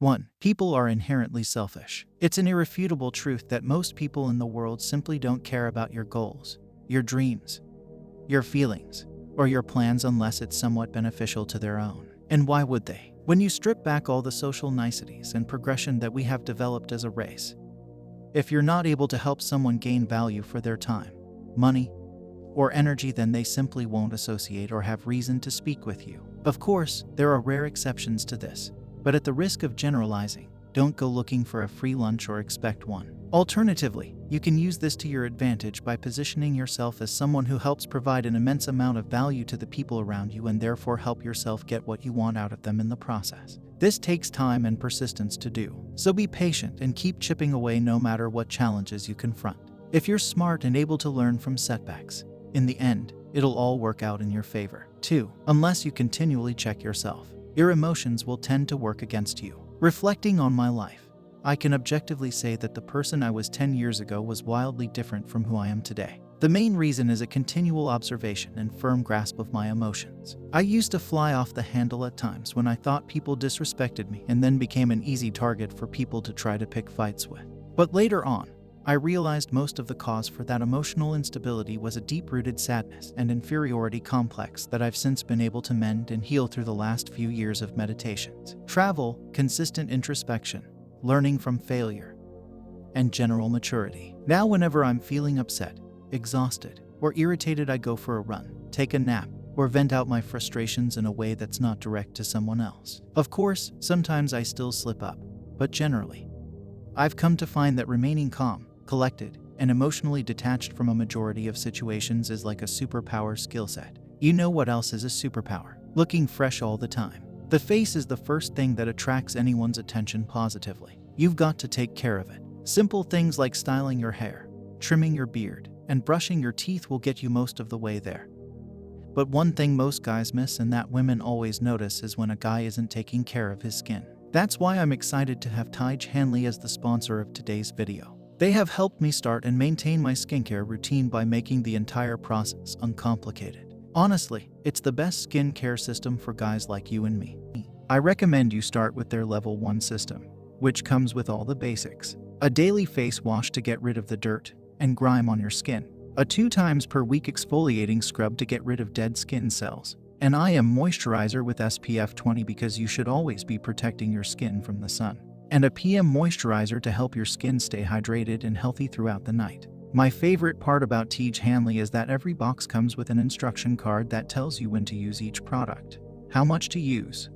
1. People are inherently selfish. It's an irrefutable truth that most people in the world simply don't care about your goals, your dreams, your feelings, or your plans unless it's somewhat beneficial to their own. And why would they? When you strip back all the social niceties and progression that we have developed as a race, if you're not able to help someone gain value for their time, money, or energy, then they simply won't associate or have reason to speak with you. Of course, there are rare exceptions to this, but at the risk of generalizing, don't go looking for a free lunch or expect one. Alternatively, you can use this to your advantage by positioning yourself as someone who helps provide an immense amount of value to the people around you and therefore help yourself get what you want out of them in the process. This takes time and persistence to do, so be patient and keep chipping away no matter what challenges you confront. If you're smart and able to learn from setbacks, in the end, it'll all work out in your favor. 2. Unless you continually check yourself, your emotions will tend to work against you. Reflecting on my life, I can objectively say that the person I was 10 years ago was wildly different from who I am today. The main reason is a continual observation and firm grasp of my emotions. I used to fly off the handle at times when I thought people disrespected me and then became an easy target for people to try to pick fights with. But later on, I realized most of the cause for that emotional instability was a deep-rooted sadness and inferiority complex that I've since been able to mend and heal through the last few years of meditations, travel, consistent introspection, learning from failure, and general maturity. Now whenever I'm feeling upset, exhausted, or irritated, I go for a run, take a nap, or vent out my frustrations in a way that's not direct to someone else. Of course, sometimes I still slip up, but generally, I've come to find that remaining calm, collected, and emotionally detached from a majority of situations is like a superpower skill set. You know what else is a superpower? Looking fresh all the time. The face is the first thing that attracts anyone's attention positively. You've got to take care of it. Simple things like styling your hair, trimming your beard, and brushing your teeth will get you most of the way there. But one thing most guys miss and that women always notice is when a guy isn't taking care of his skin. That's why I'm excited to have Tige Hanley as the sponsor of today's video. They have helped me start and maintain my skincare routine by making the entire process uncomplicated. Honestly, it's the best skincare system for guys like you and me. I recommend you start with their Level 1 system, which comes with all the basics. A daily face wash to get rid of the dirt and grime on your skin. A 2 times per week exfoliating scrub to get rid of dead skin cells. An IM moisturizer with SPF 20 because you should always be protecting your skin from the sun. And a PM moisturizer to help your skin stay hydrated and healthy throughout the night. My favorite part about Tige Hanley is that every box comes with an instruction card that tells you when to use each product, how much to use,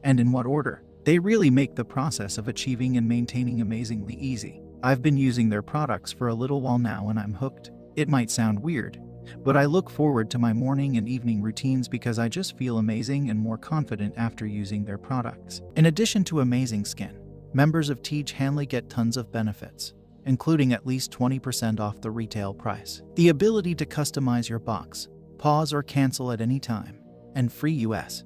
and in what order. They really make the process of achieving and maintaining amazingly easy. I've been using their products for a little while now and I'm hooked. It might sound weird, but I look forward to my morning and evening routines because I just feel amazing and more confident after using their products. In addition to amazing skin, members of Tige Hanley get tons of benefits, including at least 20% off the retail price, the ability to customize your box, pause or cancel at any time, and free US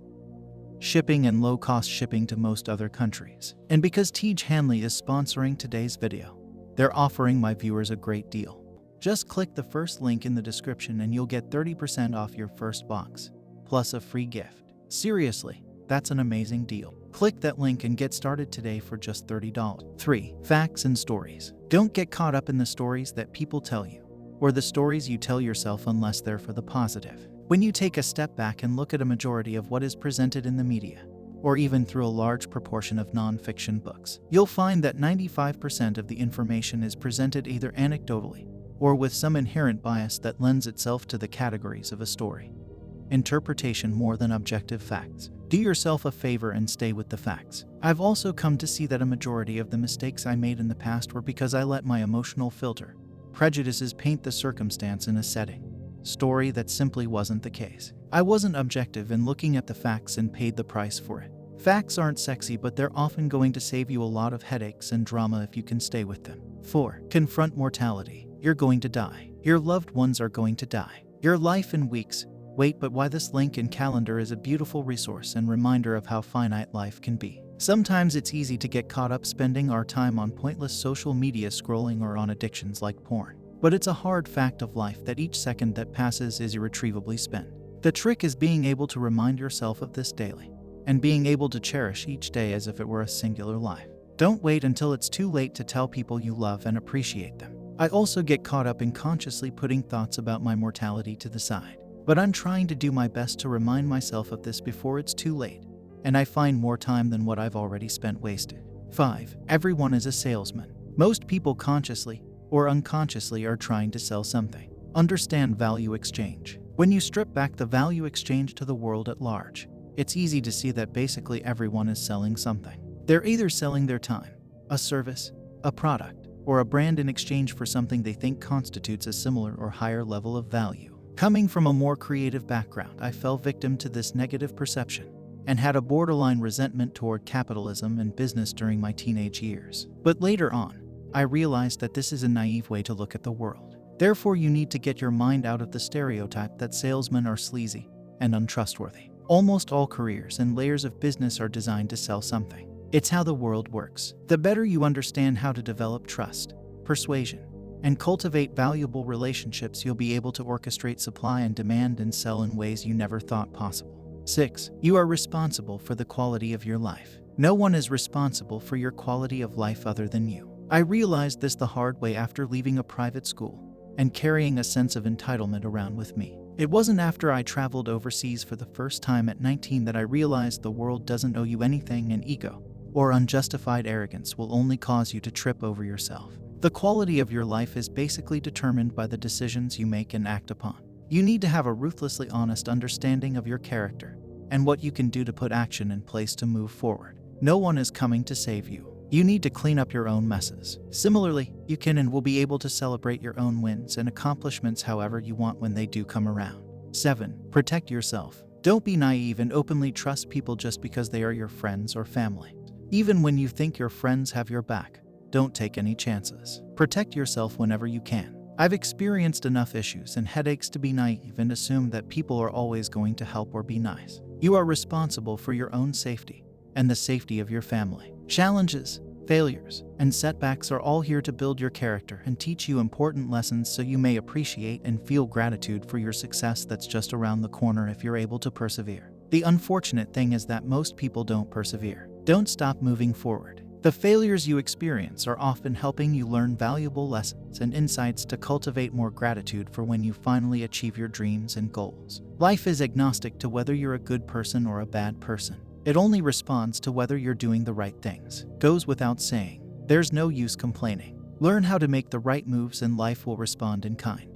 shipping and low-cost shipping to most other countries. And because Tige Hanley is sponsoring today's video, they're offering my viewers a great deal. Just click the first link in the description and you'll get 30% off your first box, plus a free gift. Seriously, that's an amazing deal. Click that link and get started today for just $30. 3. Facts and stories. Don't get caught up in the stories that people tell you, or the stories you tell yourself unless they're for the positive. When you take a step back and look at a majority of what is presented in the media, or even through a large proportion of non-fiction books, you'll find that 95% of the information is presented either anecdotally, or with some inherent bias that lends itself to the categories of a story. Interpretation more than objective facts. Do yourself a favor and stay with the facts. I've also come to see that a majority of the mistakes I made in the past were because I let my emotional filter, prejudices paint the circumstance in a story that simply wasn't the case. I wasn't objective in looking at the facts and paid the price for it. Facts aren't sexy, but they're often going to save you a lot of headaches and drama if you can stay with them. 4. Confront mortality. You're going to die. Your loved ones are going to die. Your life in weeks. Wait, but why this link and calendar is a beautiful resource and reminder of how finite life can be. Sometimes it's easy to get caught up spending our time on pointless social media scrolling or on addictions like porn. But it's a hard fact of life that each second that passes is irretrievably spent. The trick is being able to remind yourself of this daily. and being able to cherish each day as if it were a singular life. Don't wait until it's too late to tell people you love and appreciate them. I also get caught up in consciously putting thoughts about my mortality to the side. But I'm trying to do my best to remind myself of this before it's too late, and I find more time than what I've already spent wasted. 5. Everyone is a salesman. Most people consciously or unconsciously are trying to sell something. Understand value exchange. When you strip back the value exchange to the world at large, it's easy to see that basically everyone is selling something. They're either selling their time, a service, a product, or a brand in exchange for something they think constitutes a similar or higher level of value. Coming from a more creative background, I fell victim to this negative perception and had a borderline resentment toward capitalism and business during my teenage years. But later on, I realized that this is a naive way to look at the world. Therefore, you need to get your mind out of the stereotype that salesmen are sleazy and untrustworthy. Almost all careers and layers of business are designed to sell something. It's how the world works. The better you understand how to develop trust, persuasion, and cultivate valuable relationships, you'll be able to orchestrate supply and demand and sell in ways you never thought possible. 6. You are responsible for the quality of your life. No one is responsible for your quality of life other than you. I realized this the hard way after leaving a private school and carrying a sense of entitlement around with me. It wasn't after I traveled overseas for the first time at 19 that I realized the world doesn't owe you anything, and ego or unjustified arrogance will only cause you to trip over yourself. The quality of your life is basically determined by the decisions you make and act upon. You need to have a ruthlessly honest understanding of your character and what you can do to put action in place to move forward. No one is coming to save you. You need to clean up your own messes. Similarly, you can and will be able to celebrate your own wins and accomplishments however you want when they do come around. 7. Protect yourself. Don't be naive and openly trust people just because they are your friends or family. Even when you think your friends have your back, don't take any chances. Protect yourself whenever you can. I've experienced enough issues and headaches to be naive and assume that people are always going to help or be nice. You are responsible for your own safety and the safety of your family. Challenges, failures, and setbacks are all here to build your character and teach you important lessons so you may appreciate and feel gratitude for your success that's just around the corner if you're able to persevere. The unfortunate thing is that most people don't persevere. Don't stop moving forward. The failures you experience are often helping you learn valuable lessons and insights to cultivate more gratitude for when you finally achieve your dreams and goals. Life is agnostic to whether you're a good person or a bad person. It only responds to whether you're doing the right things. Goes without saying, there's no use complaining. Learn how to make the right moves and life will respond in kind.